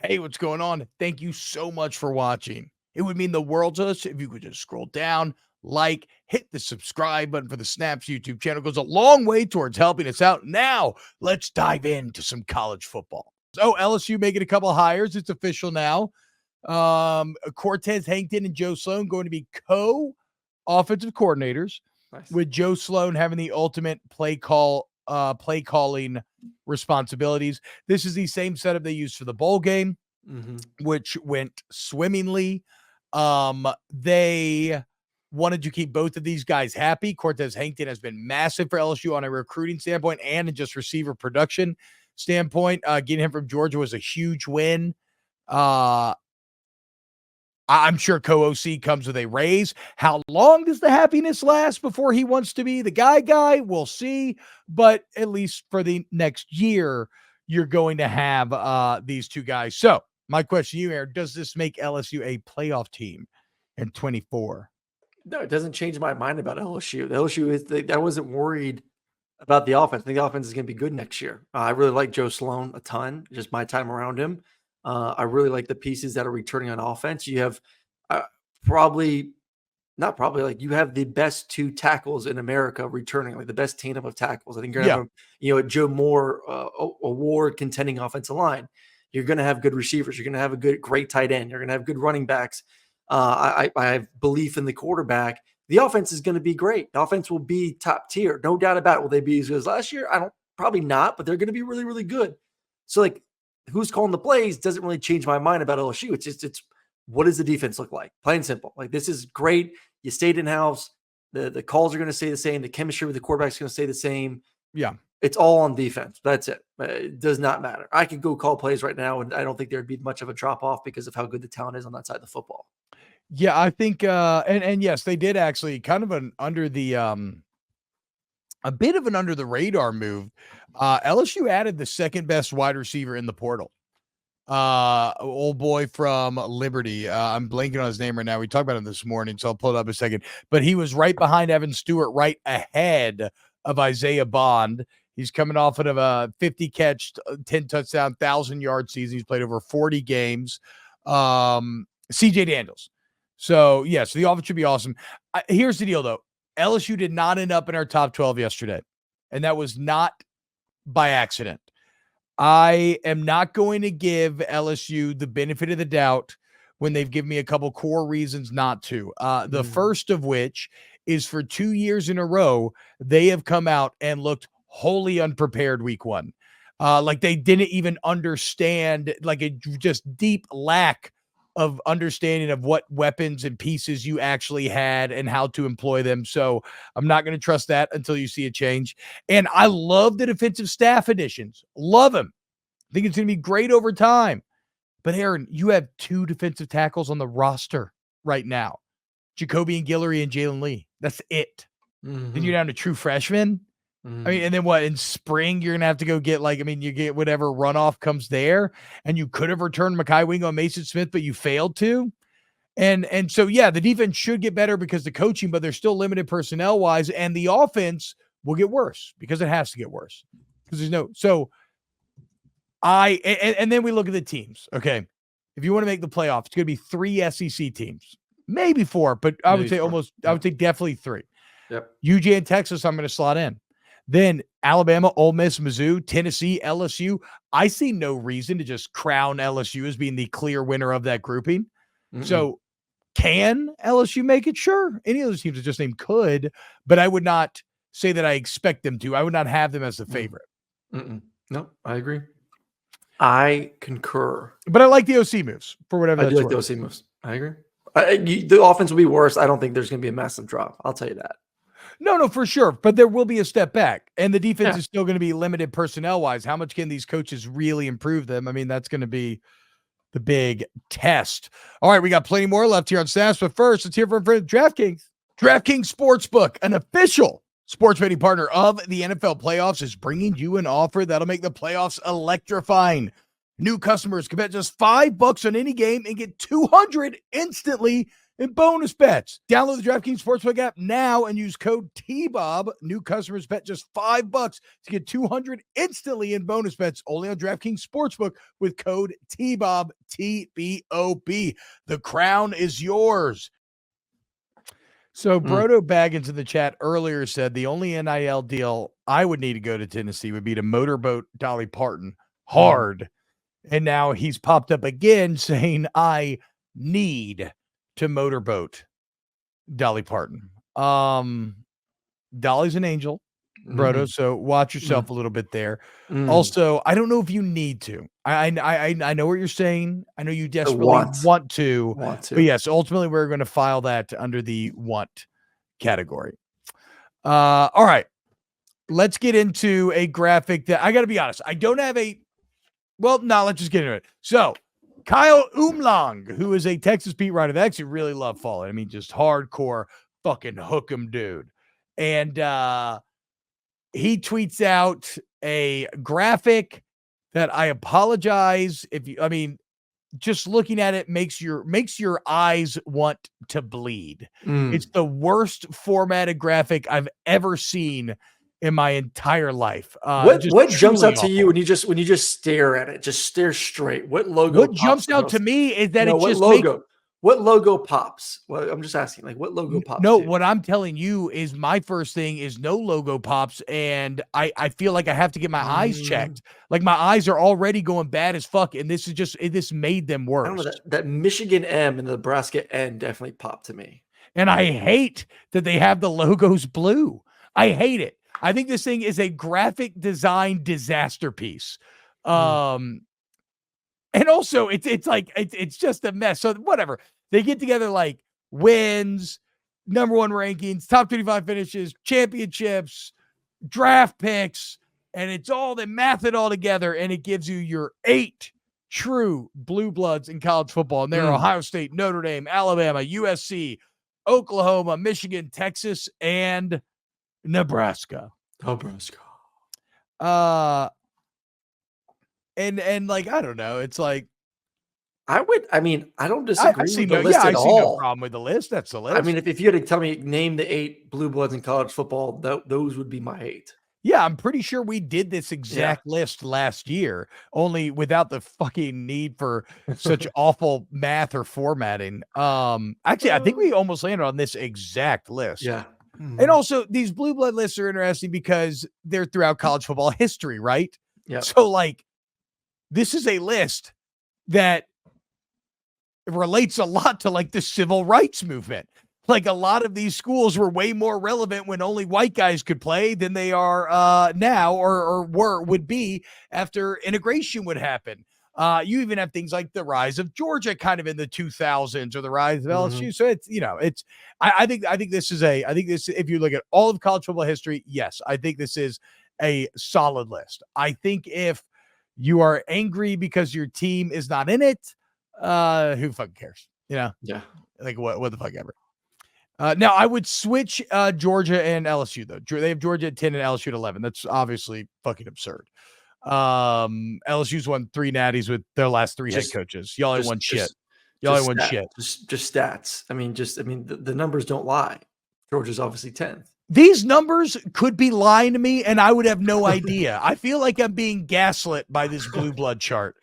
Hey, what's going on? Thank you so much for watching. It would mean the world to us if you could just scroll down, like, hit the subscribe button for the Snaps YouTube channel. It goes a long way towards helping us out. Now, let's dive into some college football. So LSU making a couple hires. It's official now. Cortez Hankton and Joe Sloan going to be co-offensive coordinators, nice, with Joe Sloan having the ultimate play calling responsibilities. This is the same setup they used for the bowl game, which went swimmingly. They wanted to keep both of these guys happy. Cortez Hankton has been massive for LSU on a recruiting standpoint and in just receiver production standpoint. Getting him from Georgia was a huge win. I'm sure co-OC comes with a raise. How long does the happiness last before he wants to be the guy? We'll see. But at least for the next year, you're going to have these two guys. So my question to you, Aaron, does this make LSU a playoff team in 24? No, it doesn't change my mind about LSU. The LSU is I wasn't worried about the offense. I think the offense is going to be good next year. I really like Joe Sloan a ton, just my time around him. I really like the pieces that are returning on offense. You have you have the best two tackles in America returning, like the best tandem of tackles. I think you're going to have a Joe Moore award contending offensive line. You're going to have good receivers. You're going to have a great tight end. You're going to have good running backs. I have belief in the quarterback. The offense is going to be great. The offense will be top tier. No doubt about it. Will they be as good as last year? Probably not, but they're going to be really, really good. So like, who's calling the plays doesn't really change my mind about LSU. It's what does the defense look like? Plain and simple. Like, this is great. You stayed in-house. The calls are going to stay the same. The chemistry with the quarterback is going to stay the same. Yeah. It's all on defense. That's it. It does not matter. I could go call plays right now, and I don't think there'd be much of a drop-off because of how good the talent is on that side of the football. Yeah, I think and yes, they did actually kind of a bit of an under the radar move. LSU added the second best wide receiver in the portal. Old boy from Liberty. I'm blanking on his name right now. We talked about him this morning, so I'll pull it up a second. But he was right behind Evan Stewart, right ahead of Isaiah Bond. He's coming off of a 50 catch, 10 touchdown, 1,000-yard season. He's played over 40 games. CJ Daniels. So, yes, the offense should be awesome. Here's the deal, though. LSU did not end up in our top 12 yesterday, and that was not by accident. I am not going to give LSU the benefit of the doubt when they've given me a couple core reasons not to. The first of which is for 2 years in a row, they have come out and looked wholly unprepared week one. Like they didn't even understand, like a just deep lack of understanding of what weapons and pieces you actually had and how to employ them. So I'm not going to trust that until you see a change. And I love the defensive staff additions. Love them. I think it's going to be great over time. But Aaron, you have two defensive tackles on the roster right now. Jacoby and Guillory and Jalen Lee. That's it. Then you're down to true freshmen. I mean, and then what, in spring, you're going to have to go get you get whatever runoff comes there. And you could have returned Mekhi Wingo and Mason Smith, but you failed to. And so, yeah, the defense should get better because the coaching, but they're still limited personnel wise. And the offense will get worse because it has to get worse. Because and then we look at the teams. Okay. If you want to make the playoffs, it's going to be 3 SEC teams, maybe 4, but I would say definitely 3. Yep. UJ and Texas, I'm going to slot in. Then Alabama, Ole Miss, Mizzou, Tennessee, LSU. I see no reason to just crown LSU as being the clear winner of that grouping. So can LSU make it? Sure. Any of those teams that just named could, but I would not say that I expect them to. I would not have them as the favorite. No, I agree. I concur. But I like the OC moves for whatever that's worth. I do like the OC moves. I agree. The offense will be worse. I don't think there's going to be a massive drop. I'll tell you that. No, for sure. But there will be a step back. And the defense is still going to be limited personnel-wise. How much can these coaches really improve them? I mean, that's going to be the big test. All right, we got plenty more left here on Snaps. But first, let's hear from DraftKings. DraftKings Sportsbook, an official sports betting partner of the NFL playoffs, is bringing you an offer that'll make the playoffs electrifying. New customers can bet just $5 on any game and get $200 instantly and bonus bets. Download the DraftKings Sportsbook app now and use code TBOB. New customers bet just $5 to get $200 instantly in bonus bets only on DraftKings Sportsbook with code TBOB, TBOB. The crown is yours. So Brodo Baggins in the chat earlier said the only NIL deal I would need to go to Tennessee would be to motorboat Dolly Parton hard. And now he's popped up again saying I need to motorboat Dolly Parton. Dolly's an angel, Brodo, so watch yourself a little bit there. Also, I don't know if you need to. I know what you're saying. I know you desperately want to. But yes, ultimately we're going to file that under the want category. All right. Let's get into a graphic that I got to be honest. I don't have a let's just get into it. So Kyle Umlang, who is a Texas beat writer that I actually really love following. I mean, just hardcore fucking hook 'em dude. And he tweets out a graphic that I apologize if you, I mean, just looking at it makes your eyes want to bleed. It's the worst formatted graphic I've ever seen in my entire life. What jumps out to you when you just stare at it? Just stare straight. What logo? What jumps out to me is that what logo pops? Well, I'm just asking, like, what logo pops? No, what I'm telling you is my first thing is no logo pops, and I feel like I have to get my eyes checked. Like my eyes are already going bad as fuck, and this made them worse. I don't know, that Michigan M and the Nebraska N definitely popped to me. And I hate that they have the logos blue. I hate it. I think this thing is a graphic design disaster piece. And also it's just a mess. So whatever. They get together like wins, number 1 rankings, top 25 finishes, championships, draft picks, and it's all, they math it all together and it gives you your 8 true blue bloods in college football. And they're Ohio State, Notre Dame, Alabama, USC, Oklahoma, Michigan, Texas, and Nebraska. And like, I don't know. It's like, I don't disagree with the list I at see all. no problem with the list. That's the list. I mean, if you had to tell me, name the 8 blue bloods in college football, those would be my 8. Yeah, I'm pretty sure we did this exact list last year, only without the fucking need for such awful math or formatting. Actually, I think we almost landed on this exact list. Yeah. And also, these blue blood lists are interesting because they're throughout college football history, right? Yeah. So, like, this is a list that relates a lot to, like, the civil rights movement. Like, a lot of these schools were way more relevant when only white guys could play than they are now or would be after integration would happen. You even have things like the rise of Georgia kind of in the 2000s or the rise of LSU. So I think this, if you look at all of college football history, yes, I think this is a solid list. I think if you are angry because your team is not in it, who fucking cares? Yeah. Like what the fuck ever. Now I would switch Georgia and LSU though. They have Georgia at 10 and LSU at 11. That's obviously fucking absurd. LSU's won 3 natties with their last 3 head coaches. Y'all ain't won shit. Y'all ain't won shit. Just stats. I mean, the numbers don't lie. Georgia's obviously 10th. These numbers could be lying to me, and I would have no idea. I feel like I'm being gaslit by this blue blood chart.